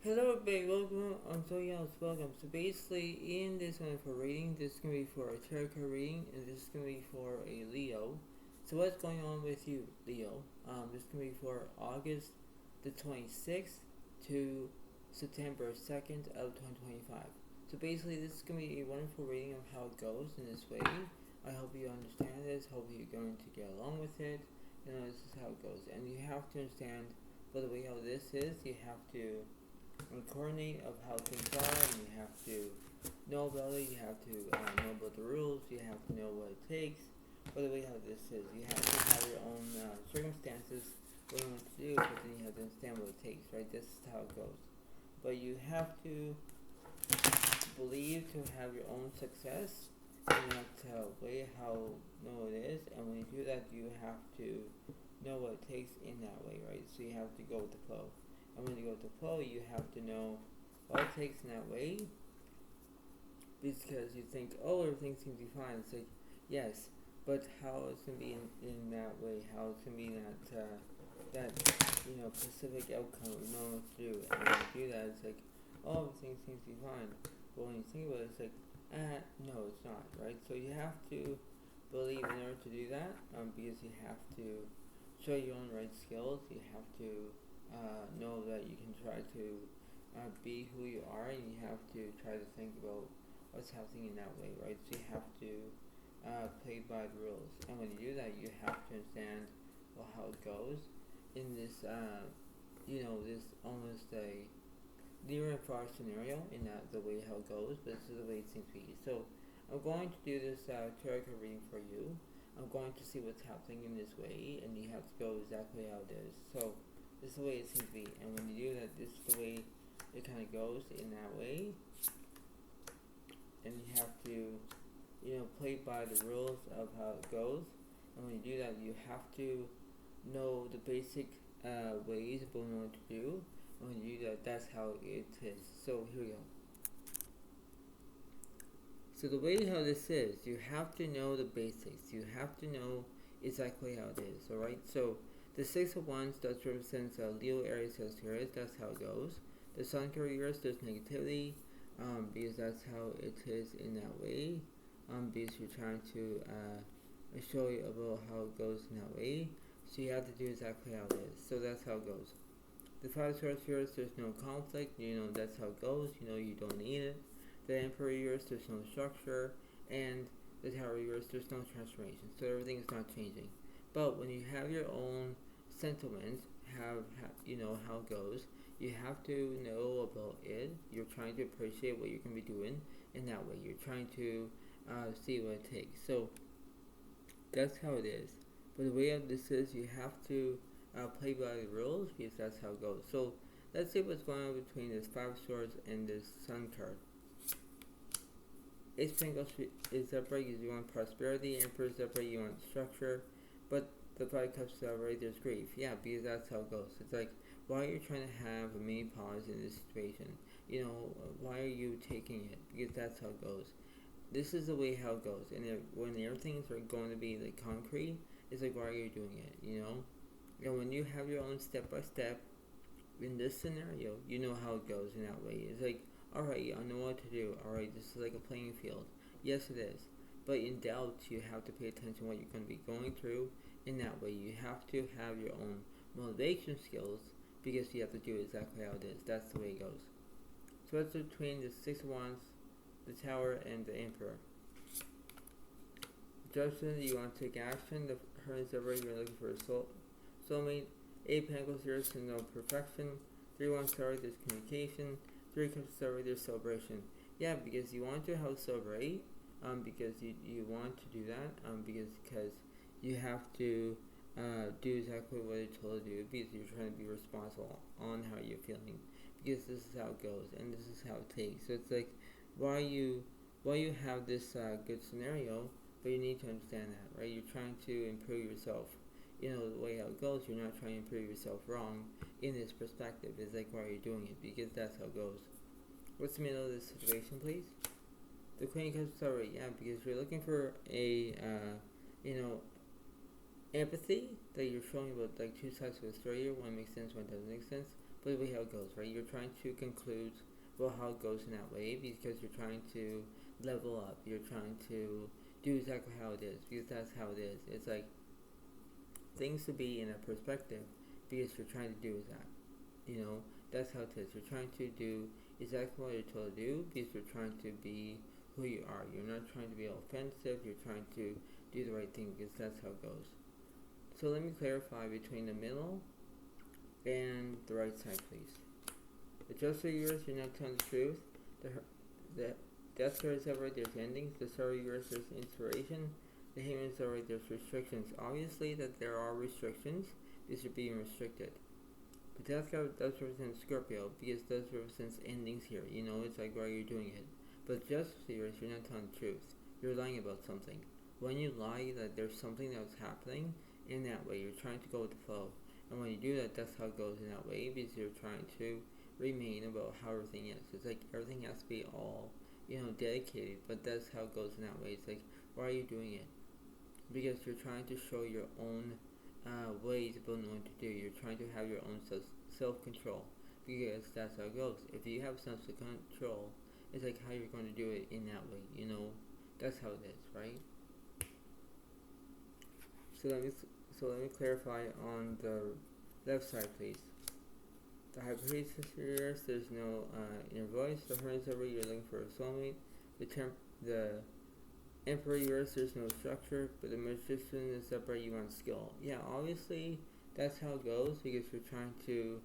Hello everybody, welcome. Welcome. So basically, in this one for reading, this is gonna be for a tarot card reading, and this is gonna be for a Leo. So what's going on with you, Leo? This is gonna be for August the 26th to September 2nd of 2025. So basically, this is gonna be a wonderful reading of how it goes in this way. I hope you understand this. Hope you're going to get along with it. This is how it goes, and you have to understand. By the way, how this is, you have to coordinate of how things are, and you have to know about it. You have to know about the rules. You have to know what it takes. By the way, how this is, you have to have your own circumstances, what you want to do, but then you have to understand what it takes, right? This is how it goes. But you have to believe to have your own success, and you have to weigh how know it is, and when you do that, you have to know what it takes in that way, right? So you have to go with the flow. And when you go with the flow, you have to know what it takes in that way, because you think, oh, everything seems to be fine. It's like, yes, but how it's going to be in that way, how it's going to be that specific outcome, we know what to do. And when you do that, it's like, oh, everything seems to be fine. But when you think about it, it's like, no, it's not, right? So you have to believe in order to do that, because you have to show your own right skills. You have to know that you can try to be who you are, and you have to try to think about what's happening in that way, right? So you have to play by the rules, and when you do that, you have to understand how it goes in this, this almost a near and far scenario in the way how it goes, but this is the way it seems to be. So I'm going to do this tarot card reading for you. I'm going to see what's happening in this way, and you have to go exactly how it is. So this is the way it seems to be, and when you do that, this is the way it kind of goes in that way, and you have to, play by the rules of how it goes, and when you do that, you have to know the basic ways of what to do, and when you do that, that's how it is. So here we go. So the way how this is, you have to know the basics, you have to know exactly how it is, alright? So the Six of Wands does represent Leo, Aries, Sagittarius. That's how it goes. The Sun card reverse, there's negativity, because that's how it is in that way. Because you're trying to show you about how it goes in that way. So you have to do exactly how it is. So that's how it goes. The Five of Swords reverse, there's no conflict. That's how it goes. You don't need it. The Emperor reverse, there's no structure, and the Tower reverse, there's no transformation. So everything is not changing. But when you have your own sentiments, how it goes, you have to know about it. You're trying to appreciate what you're going to be doing in that way. You're trying to see what it takes. So that's how it is. But the way of this is, you have to play by the rules, because that's how it goes. So let's see what's going on between this Five of Swords and this Sun card. Ace of Pentacles is upright, you want prosperity. Emperor is upright, you want structure. But the Five of Cups is upright, there's grief. Yeah, because that's how it goes. It's like, why are you trying to have a mini pause in this situation? Why are you taking it? Because that's how it goes. This is the way how it goes. And when everything's going to be like concrete, it's like, why are you doing it? And when you have your own step by step in this scenario, you know how it goes in that way. It's like, alright, I know what to do. Alright, this is like a playing field. Yes, it is. But in doubt, you have to pay attention to what you're going to be going through. In that way, you have to have your own motivation skills, because you have to do exactly how it is. That's the way it goes. So that's between the Six of Wands, the Tower, and the Emperor. Judgment, you want to take action. The Hermit is upright, you're looking for a soulmate. Eight of Pentacles, there's no perfection. 3 Wands, there's communication. 3 Cups, there's celebration. Yeah, because you want to have celebrate, because you want to do that, because you have to do exactly what it told you, because you're trying to be responsible on how you're feeling, because this is how it goes, and this is how it takes. So it's like, why you have this good scenario, but you need to understand that, right? You're trying to improve yourself. The way how it goes, you're not trying to improve yourself wrong in this perspective. It's like, why are you doing it? Because that's how it goes. What's the middle of this situation, please? The Queen of Cups, sorry, yeah, because you're looking for a, empathy that you're showing about like two sides of the story here. One makes sense, one doesn't make sense. but the way how it goes, right? You're trying to conclude, well, how it goes in that way, because you're trying to level up. You're trying to do exactly how it is, because that's how it is. It's like things to be in a perspective, because you're trying to do that. That's how it is. You're trying to do exactly what you're told to do, because you're trying to be who you are. You're not trying to be offensive. You're trying to do the right thing, because that's how it goes. So let me clarify between the middle and the right side, please. The just of yours, you're not telling the truth. The death card is alright, there's endings. The star of yours, there's inspiration. The Hangman is alright, there's restrictions. Obviously that there are restrictions, because you're being restricted. But death card does represent Scorpio, because it does represent endings here. It's like why you're doing it. But just of yours, you're not telling the truth. You're lying about something. When you lie that there's something that's happening, in that way, you're trying to go with the flow. And when you do that, that's how it goes in that way, because you're trying to remain about how everything is. It's like everything has to be all, dedicated, but that's how it goes in that way. It's like, why are you doing it? Because you're trying to show your own ways about knowing what to do. You're trying to have your own self-control, because that's how it goes. If you have self-control, it's like how you're going to do it in that way. That's how it is, right? So let me clarify on the left side, please. The High Priestess here, there's no inner voice. The Hermit is over, you're looking for a soulmate. The Emperor yours, there's no structure, but the Magician is upright, you want skill. Yeah, obviously that's how it goes, because you're trying to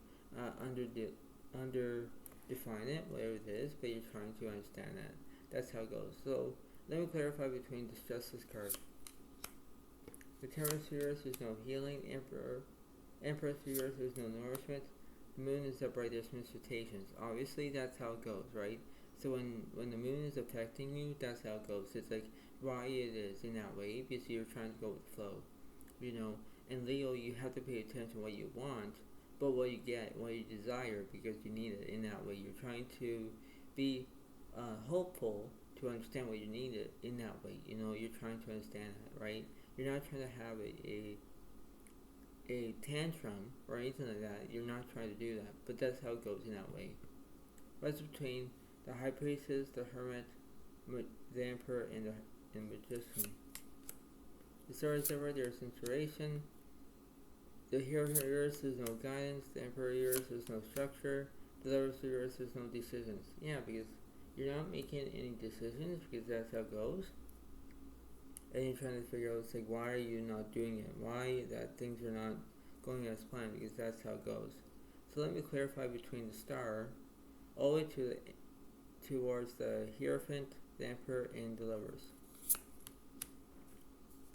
define it, whatever it is, but you're trying to understand that. That's how it goes. So let me clarify between this Justice card. The Temperance yours, there's no healing. Empress yours, there's no nourishment. The moon is upright, there's miscitations. Obviously that's how it goes, right? So when the moon is affecting you, that's how it goes. It's like why it is in that way, because you're trying to go with the flow. And Leo, you have to pay attention to what you want, but what you get, what you desire, because you need it in that way. You're trying to be hopeful to understand what you need it in that way. You're trying to understand it, right? You're not trying to have a tantrum or anything like that. You're not trying to do that, but that's how it goes in that way. What's between the High Priestess, the Hermit, the Emperor, and the Magician? The Star is over, there's inspiration. The Hero of yours, there's no guidance. The Emperor of yours, there's no structure. The Lovers of yours, there's no decisions. Yeah, because you're not making any decisions, because that's how it goes. And you're trying to figure out, it's like, why are you not doing it? Why that things are not going as planned? Because that's how it goes. So let me clarify between the Star, all the way towards the Hierophant, the Emperor, and the Lovers.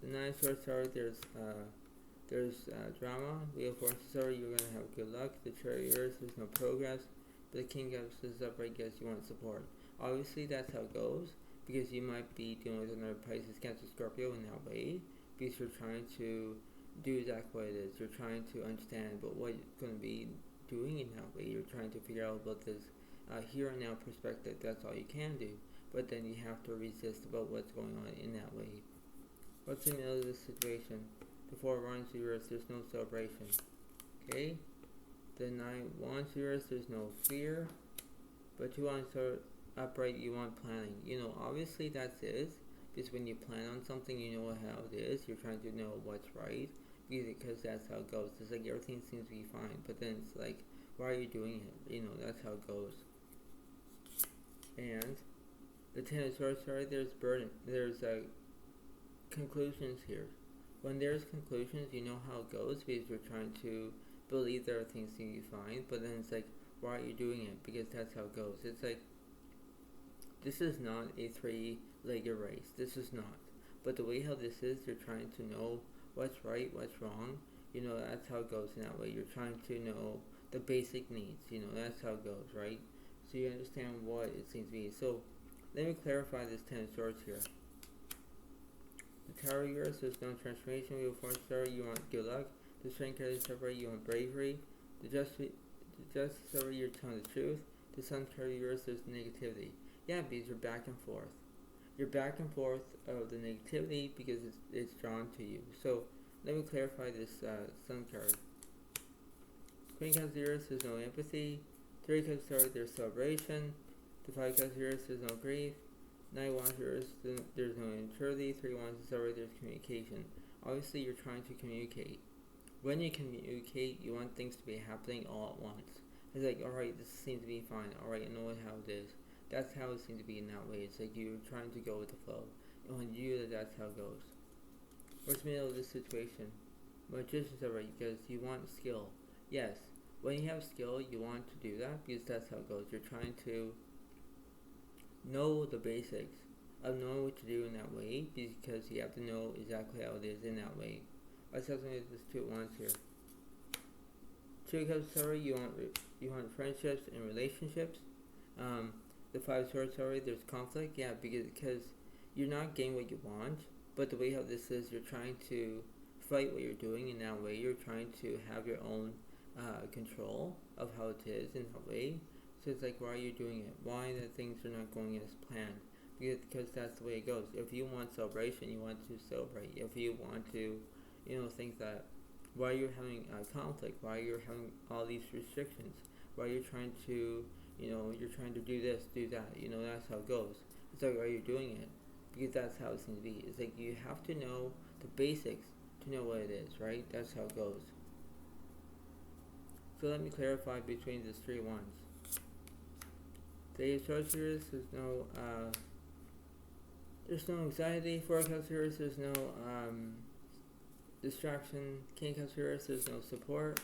The Nine of Swords Star, there's drama. Wheel of Fortune Star, you're going to have good luck. The Chariot, there's no progress. But the King of Swords upright, guess you want support. Obviously, that's how it goes, because you might be dealing with another Pisces, Cancer, Scorpio in that way, because you're trying to do exactly what it is. You're trying to understand about what you're going to be doing in that way. You're trying to figure out about this here and now perspective. That's all you can do. But then you have to resist about what's going on in that way. What's in the middle of this situation? The Four of Wands yours, there's no celebration. Okay? The Nine of Wands yours, there's no fear. But Two Wands are upright, you want planning. Obviously that's it. Because when you plan on something, you know how it is. You're trying to know what's right. Because that's how it goes. It's like everything seems to be fine. But then it's like, why are you doing it? That's how it goes. And the Ten of Swords, there's burden. There's conclusions here. When there's conclusions, you know how it goes, because you're trying to believe that everything's going to be fine. But then it's like, why are you doing it? Because that's how it goes. It's like, this is not a three-legged race. This is not. But the way how this is, you're trying to know what's right, what's wrong. That's how it goes in that way. You're trying to know the basic needs. That's how it goes, right? So you understand what it seems to be. So let me clarify this Ten of Swords here. The Tower of yours, there's no transformation. Wheel of Fortune Star, you want good luck. The Strength card is separate, you want bravery. The Justice over, you're telling the truth. The Sun card of yours, there's negativity. Yeah, because you're back and forth. You're back and forth of the negativity because it's drawn to you. So let me clarify this Sun card. Queen of Cups Uranus, there's no empathy. 3 Cups Taurus, there's celebration. The 5 Cups Uranus, there's no grief. 9 Wands Uranus, there's no immaturity. 3 Wands Taurus, there's communication. Obviously, you're trying to communicate. When you communicate, you want things to be happening all at once. It's like, alright, this seems to be fine. Alright, I know how it is. That's how it seems to be in that way. It's like you're trying to go with the flow. And when you do that, that's how it goes. What's the middle of this situation? Magician's alright, because you want skill. Yes, when you have skill, you want to do that, because that's how it goes. You're trying to know the basics of knowing what to do in that way, because you have to know exactly how it is in that way. Let's have something with this 2 at once here. 2 Cups Taurus, you want friendships and relationships. The 5 Swords Taurus, there's conflict. Yeah, because you're not getting what you want, but the way how this is, you're trying to fight what you're doing in that way. You're trying to have your own control of how it is in that way. So it's like, why are you doing it? Why the things are not going as planned? Because that's the way it goes. If you want celebration, you want to celebrate. If you want to, think that why you're having conflict, why you're having all these restrictions, why you're trying to, you're trying to do this, do that. That's how it goes. It's like, why are you doing it? Because that's how it's going to be. It's like you have to know the basics to know what it is, right? That's how it goes. So let me clarify between these 3 ones. The Sagittarius, there's no anxiety. 4 Cups Uranus, there's no distraction. King Cups Uranus, there's no support.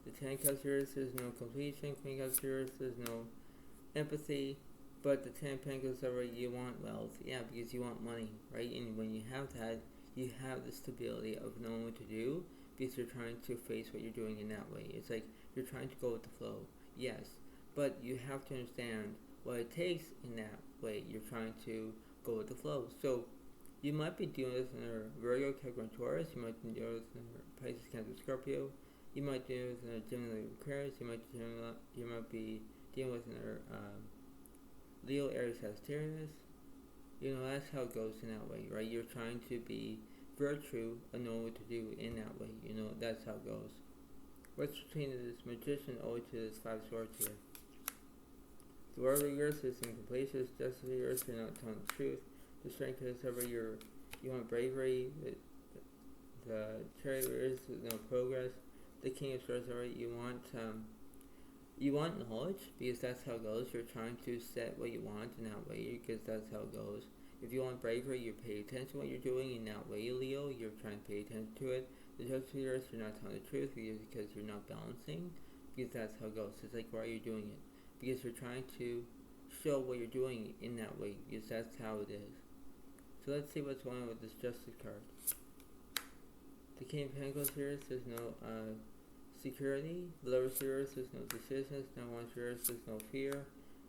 The 10 Cups Uranus, there's no completion. Queen Cups Uranus, there's no empathy. But the 10 Pentacles are you want wealth, yeah, because you want money, right? And when you have that, you have the stability of knowing what to do, because you're trying to face what you're doing in that way. It's like you're trying to go with the flow, yes, but you have to understand what it takes in that way. You're trying to go with the flow. So you might be dealing with another Virgo, Capricorn, Taurus. You might be dealing with another Pisces, Cancer, Scorpio. You might deal with another Gemini, Aquarius. You might be dealing with another Leo, Aries, Sagittarius. That's how it goes in that way, right? You're trying to be very true and know what to do in that way. That's how it goes. What's between this Magician over to this 5 Swords here? The World of yours is incompletion. Justice of yours, you're not telling the truth. The Strength is ever you want bravery. The Chariot of yours is no progress. The King of Swords, you want knowledge, because that's how it goes. You're trying to set what you want in that way, because that's how it goes. If you want bravery, you pay attention to what you're doing in that way, Leo. You're trying to pay attention to it. The Justice of yours, you're not telling the truth, because you're not balancing, because that's how it goes. It's like, why are you doing it? Because you're trying to show what you're doing in that way, because that's how it is. So let's see what's going on with this Justice card. The King of Pentacles here says no security. The Lover of yours says no decisions. No Wands yours says no fear.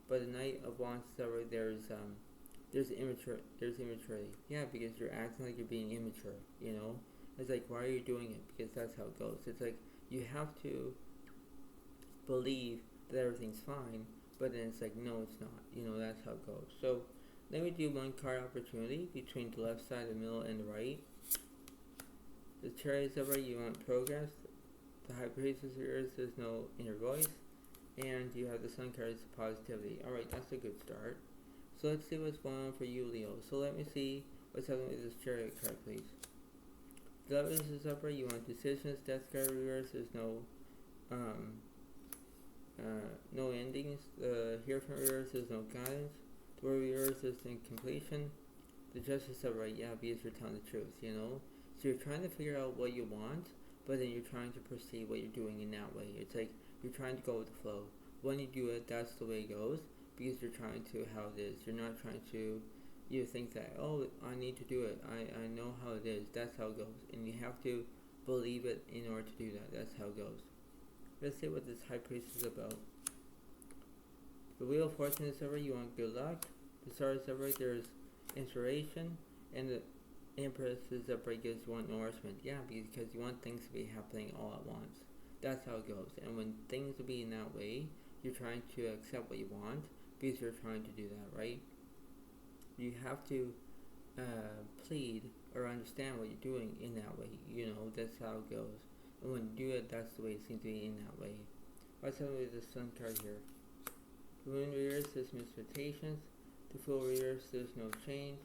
But the Knight of Wands, there's immaturity. Yeah, because you're acting like you're being immature. It's like, why are you doing it? Because that's how it goes. It's like you have to believe that everything's fine, but then it's like, no, it's not. That's how it goes. So let me do one card opportunity between the left side, the middle, and the right. The Chariot is over, you want progress. The High Priestess here says no inner voice. And you have the Sun card, is positivity. Alright, that's a good start. So let's see what's going on for you, Leo. So let me see what's happening with this Chariot card, please. The Lovers is upper, you want decisions. Death card reverse, there's no endings. The Hierophant reverse, there's no guidance. The World reverse is incompletion. The Justice upright, yeah, because you're telling the truth, So you're trying to figure out what you want, but then you're trying to perceive what you're doing in that way. It's like you're trying to go with the flow. When you do it, that's the way it goes, because you're trying to how it is. You're not trying to, you think that, oh, I need to do it. I know how it is. That's how it goes. And you have to believe it in order to do that. That's how it goes. Let's see what this High Priest is about. The Wheel of Fortune is over, you want good luck. The Star is over, there's inspiration. And the Empress is upright, gives you want nourishment. Yeah, because you want things to be happening all at once. That's how it goes. And when things will be in that way, you're trying to accept what you want, because you're trying to do that, right? You have to plead or understand what you're doing in that way. That's how it goes. And when you do it, that's the way it seems to be in that way. What's up with the Sun card here? The Moon reverse, there's misrotations. The Fool reverse, there's no change.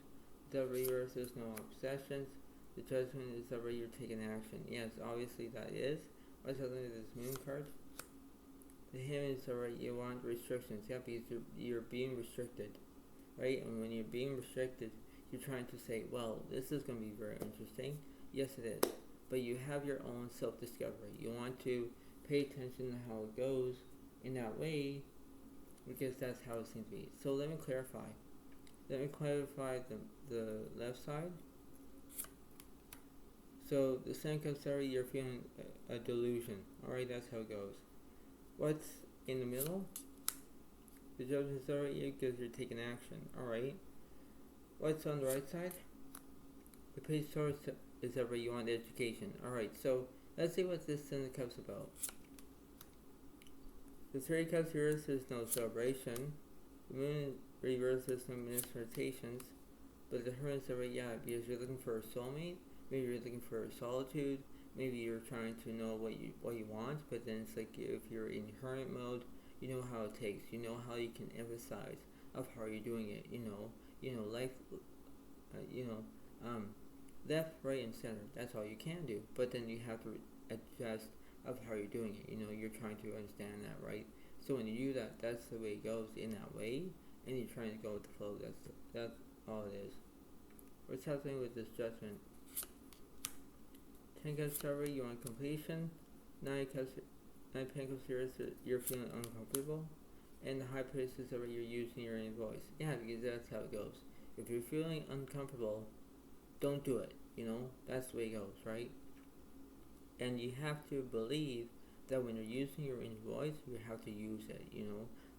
The reverse, there's no obsessions. The Judgment is that you're taking action. Yes, obviously that is. What's up with this Moon card? The Hymn is alright, you want restrictions. Yeah, because you're being restricted. Right? And when you're being restricted, you're trying to say, well, this is going to be very interesting. Yes, it is. But you have your own self-discovery. You want to pay attention to how it goes in that way, because that's how it seems to be. So let me clarify. Let me clarify the left side. So the Sun comes out, you're feeling a delusion. Alright, that's how it goes. What's in the middle? The Judgment is alright because you're taking action. Alright. What's on the right side? The Page of Swords is ever you want education. Alright, so let's see what this Ten of Cups about. The Three of Cups reverse is no celebration. The Moon reverse is no misrotations. But the Hermit is alright, yeah, because you're looking for a soulmate. Maybe you're looking for solitude. Maybe you're trying to know what you want, but then it's like if you're in hermit mode, you know how it takes. You know how you can emphasize of how you're doing it. Life, left, right, and center. That's all you can do. But then you have to adjust of how you're doing it. You're trying to understand that, right? So when you do that, that's the way it goes in that way, and you're trying to go with the flow. That's all it is. What's happening with this Judgment? Ten Cups Discovery, you want completion. Nine Pentacles here, you're feeling uncomfortable. And the High Priestess is where you're using your inner voice. Yeah, because that's how it goes. If you're feeling uncomfortable, don't do it. That's the way it goes, right? And you have to believe that when you're using your inner voice, you have to use it.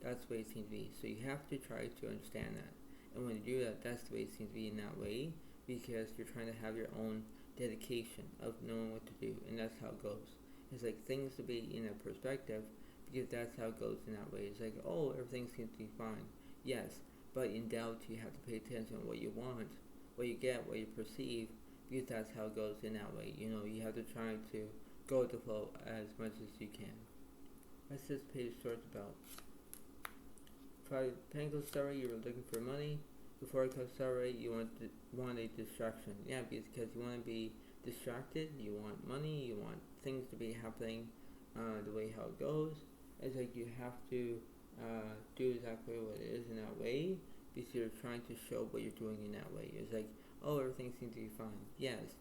That's the way it seems to be. So you have to try to understand that. And when you do that, that's the way it seems to be in that way, because you're trying to have your own dedication of knowing what to do, and that's how it goes. It's like things to be in a perspective, because that's how it goes in that way. It's like, oh, everything seems to be fine. Yes, but in doubt, you have to pay attention to what you want, what you get, what you perceive, because that's how it goes in that way. You have to try to go with the flow as much as you can. What's this Page of Swords about? Five Pentacles story, you were looking for money. The Four of Cups story, you want a distraction. Yeah, because you want to be distracted, you want money, you want things to be happening the way how it goes. It's like you have to do exactly what it is in that way, because you're trying to show what you're doing in that way. It's like, oh, everything seems to be fine. Yes,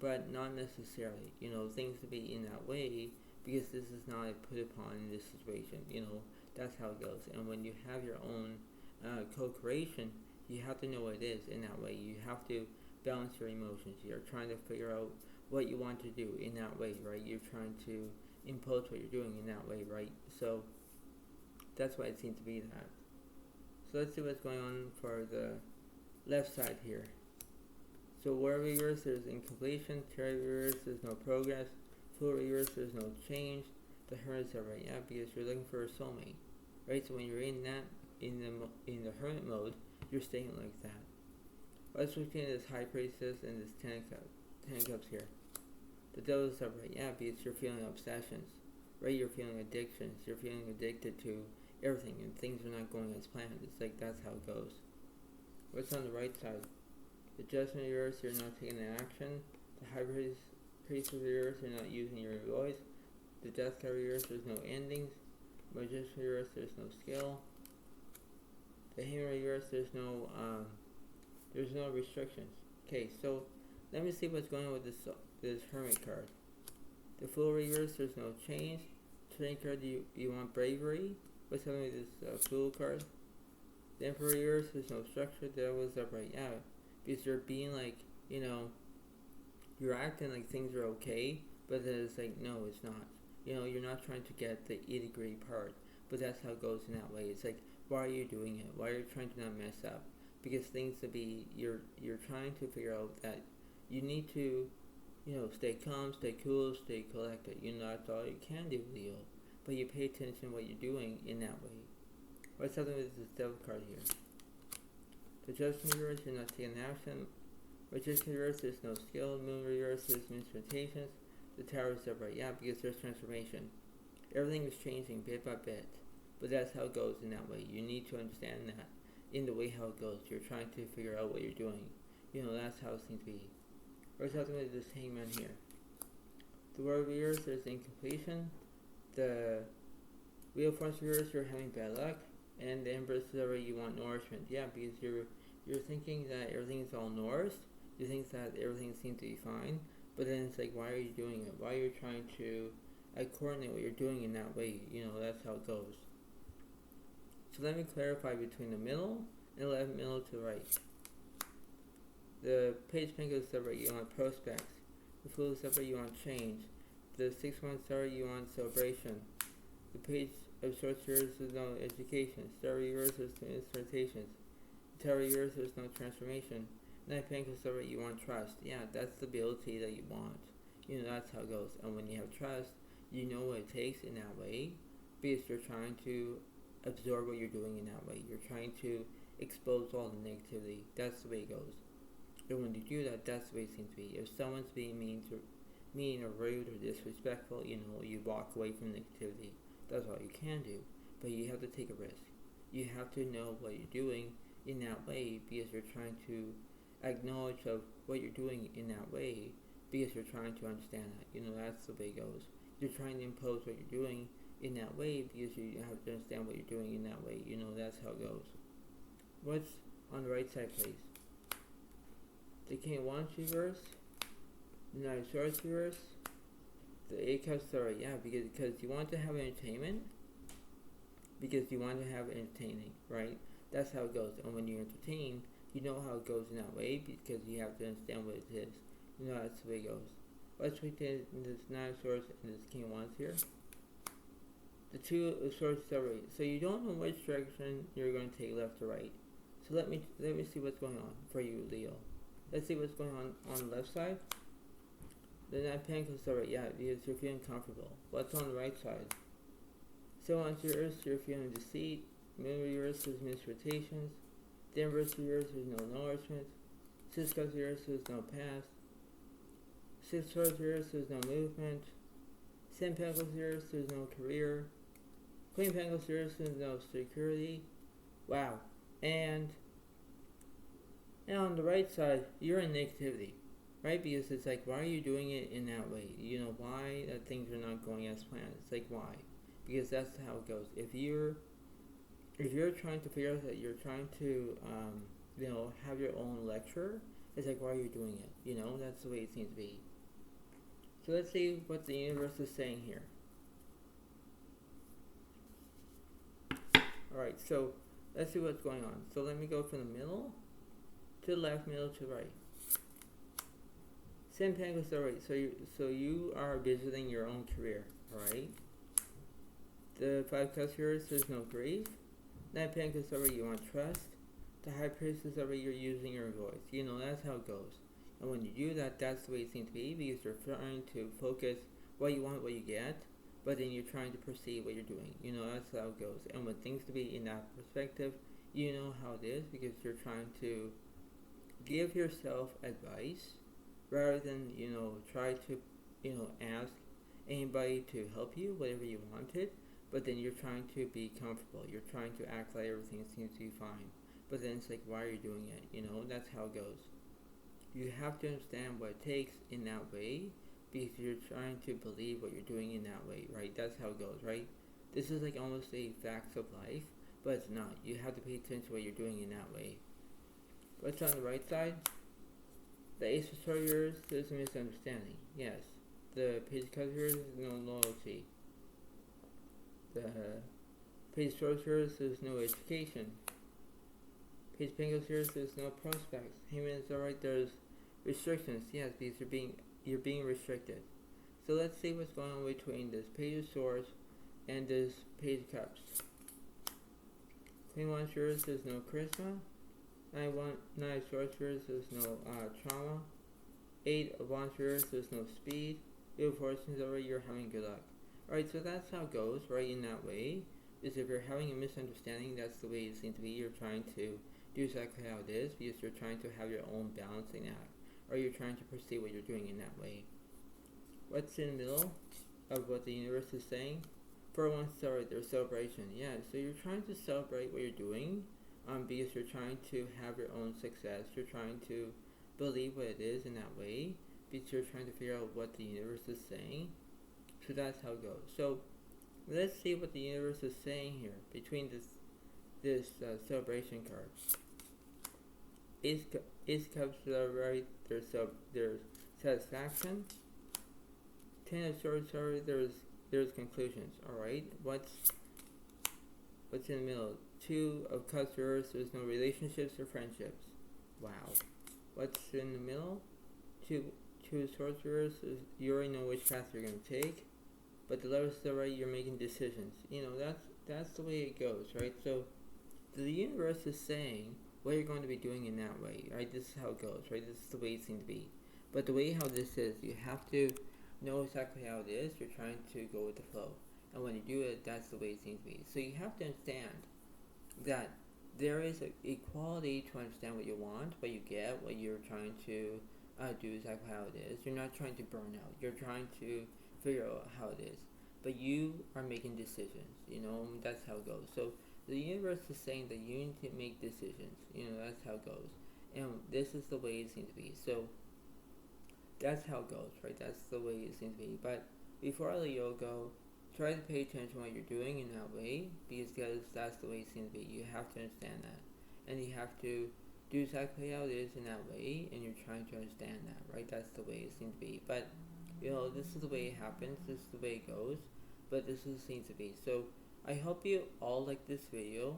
but not necessarily. Things to be in that way, because this is not a put upon in this situation. That's how it goes. And when you have your own co-creation, you have to know what it is in that way. You have to balance your emotions. You're trying to figure out what you want to do in that way, right? You're trying to impose what you're doing in that way, right? So that's why it seems to be that. So let's see what's going on for the left side here. So War reverse, there's incompletion. Cherry reverse, there's no progress. Fool reverse, there's no change. The Hermit are right, yeah, because you're looking for a soulmate, right? So when you're in that, in the Hermit mode, you're staying like that. What's between this High Priestess and this Ten of Cups here? The Devil's upright, yeah, because you're feeling obsessions, right? You're feeling addictions. You're feeling addicted to everything, and things are not going as planned. It's like that's how it goes. What's on the right side? The Judgment reverse, you're not taking action. The High Priestess reverse, you're not using your voice. The Death card reverse, there's no endings. Magician reverse, there's no skill. The Hangman reverse, there's no restrictions. Okay, so let me see what's going on with this Hermit card. The Fool reverse, there's no change. Train card, you want bravery. What's happening with this Fool card? The Emperor reverse, there's no structure. That was upright, yeah, because you're being like, you're acting like things are okay, but then it's like, no, it's not. You're not trying to get the E-degree part, but that's how it goes in that way. It's like, why are you doing it? Why are you trying to not mess up? Because things to be, you're trying to figure out that you need to, stay calm, stay cool, stay collected. That's all you can do, Leo. But you pay attention to what you're doing in that way. What's happening with this Devil card here? The Judgment reverse, you're not taking action. Magician reverse, there's no skill. Moon reverse, there's misrotations. The Tower is upright. Yeah, because there's transformation. Everything is changing bit by bit. But that's how it goes in that way. You need to understand that in the way how it goes. You're trying to figure out what you're doing. That's how it seems to be. We're talking about this Hangman here. The World Reverse is incompletion. The Wheel of Fortune Reverse, you're having bad luck. And the Empress is already you want nourishment. Yeah, because you're thinking that everything's all nourished. You think that everything seems to be fine. But then it's like, why are you doing it? Why are you trying to coordinate what you're doing in that way? That's how it goes. So let me clarify between the middle and the left middle to the right. The Page of Pentacles is upright, you want prospects. The Fool is upright, you want change. The 6-1 star, you want celebration. The Page of Swords is no education. Star Reverse is no expectations. The Tower Reverse is no transformation. Knight of Pentacles is upright, you want trust. Yeah, that's the ability that you want. That's how it goes. And when you have trust, you know what it takes in that way, because you're trying to absorb what you're doing in that way. You're trying to expose all the negativity. That's the way it goes. And when you do that, that's the way it seems to be. If someone's being mean or rude or disrespectful, you walk away from negativity. That's all you can do. But you have to take a risk. You have to know what you're doing in that way, because you're trying to acknowledge of what you're doing in that way, because you're trying to understand that. That's the way it goes. You're trying to impose what you're doing in that way, because you have to understand what you're doing in that way. That's how it goes. What's on the right side, please? The King of Wands reverse, the Knight of Swords reverse, the Eight of Cups story. Yeah, because you want to have entertainment, because you want to have entertaining, right? That's how it goes. And when you entertain, you know how it goes in that way, because you have to understand what it is. That's the way it goes. Let's read this Nine of Swords and this King of Wands here. The Two of Swords separate. So you don't know which direction you're going to take, left or right. So let me see what's going on for you, Leo. Let's see what's going on the left side. The Nine of Pentacles separate. Yeah, because you're feeling comfortable. What's on the right side? So on yours, you're feeling deceit. Moon reverse is misrotations. The Empress reverse is no nourishment. 6 of Cups reverse is no past. 6 of Swords reverse is no movement. 10 Pentacles reverse is no career. Queen of Pentacles reverse is no security. Wow. And on the right side, you're in negativity, right? Because it's like, why are you doing it in that way? Why things are not going as planned? It's like, why? Because that's how it goes. If you're trying to figure out that you're trying to, have your own lecture, it's like, why are you doing it? That's the way it seems to be. So let's see what the universe is saying here. Alright, so let's see what's going on. So let me go from the middle to the left, middle to the right. 10 Pentacles, alright, so you are visiting your own career, alright? The 5 of Cups here says no grief. 9 Pentacles, alright, you want trust. The High Priestess, alright, you're using your voice. That's how it goes. And when you do that, that's the way it seems to be, because you're trying to focus what you want, what you get, but then you're trying to perceive what you're doing. That's how it goes. And when things to be in that perspective, you know how it is, because you're trying to give yourself advice rather than, try to, ask anybody to help you, whatever you wanted, but then you're trying to be comfortable. You're trying to act like everything seems to be fine. But then it's like, why are you doing it? That's how it goes. You have to understand what it takes in that way, because you're trying to believe what you're doing in that way, right? That's how it goes, right? This is like almost a facts of life, but it's not. You have to pay attention to what you're doing in that way. What's on the right side? The Ace of Swords is a misunderstanding. Yes. The Page of Cups is no loyalty. The Page of Swords is no education. Page of Pentacles is no prospects. Hangman is alright. There's restrictions. Yes, because you're being restricted. So let's see what's going on between this Page of Swords and this Page of Cups. Queen of Wands is no charisma. Nine of Swords is no trauma. 8 of Wands is no speed. Wheel of Fortune is already you're having good luck. Alright, so that's how it goes, right, in that way. Is if you're having a misunderstanding, that's the way it seems to be. You're trying to do exactly how it is, because you're trying to have your own balancing act, or you're trying to perceive what you're doing in that way. what's in the middle of what the universe is saying? For one story, there's celebration. Yeah, so you're trying to celebrate what you're doing, because you're trying to have your own success. You're trying to believe what it is in that way, because you're trying to figure out what the universe is saying. So that's how it goes. So let's see what the universe is saying here between this celebration card. Ace Cups celebrate their satisfaction. Ten of Swords, there's conclusions. All right, what's in the middle? Two of Cups reversed. There's no relationships or friendships. Wow. What's in the middle? Two of Swords reversed. You already know which path you're gonna take, but the Lovers still right. You're making decisions. You know that's the way it goes, right? So the universe is saying what you're going to be doing in that way, right? This is how it goes, right? This is the way it seems to be. But the way how this is, you have to know exactly how it is. You're trying to go with the flow. And when you do it, that's the way it seems to be. So you have to understand that there is an equality to understand what you want, what you get, what you're trying to do exactly how it is. You're not trying to burn out. You're trying to figure out how it is. But you are making decisions, that's how it goes. So the universe is saying that you need to make decisions. That's how it goes. And this is the way it seems to be. So that's how it goes, right? That's the way it seems to be. But before I let you all go, try to pay attention to what you're doing in that way, because that's the way it seems to be. You have to understand that. And you have to do exactly how it is in that way, and you're trying to understand that, right? That's the way it seems to be. But, this is the way it happens. This is the way it goes. But this is what it seems to be. So I hope you all like this video.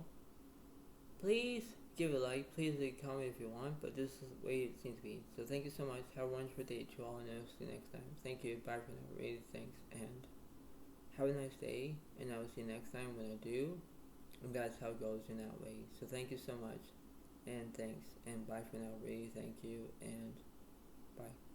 Please give a like. Please leave a comment if you want. But this is the way it seems to be. So thank you so much. Have a wonderful day to all, and I'll see you next time. Thank you. Bye for now. Really, thanks. And have a nice day. And I will see you next time when I do. And that's how it goes in that way. So thank you so much. And thanks. And bye for now. Really, thank you. And bye.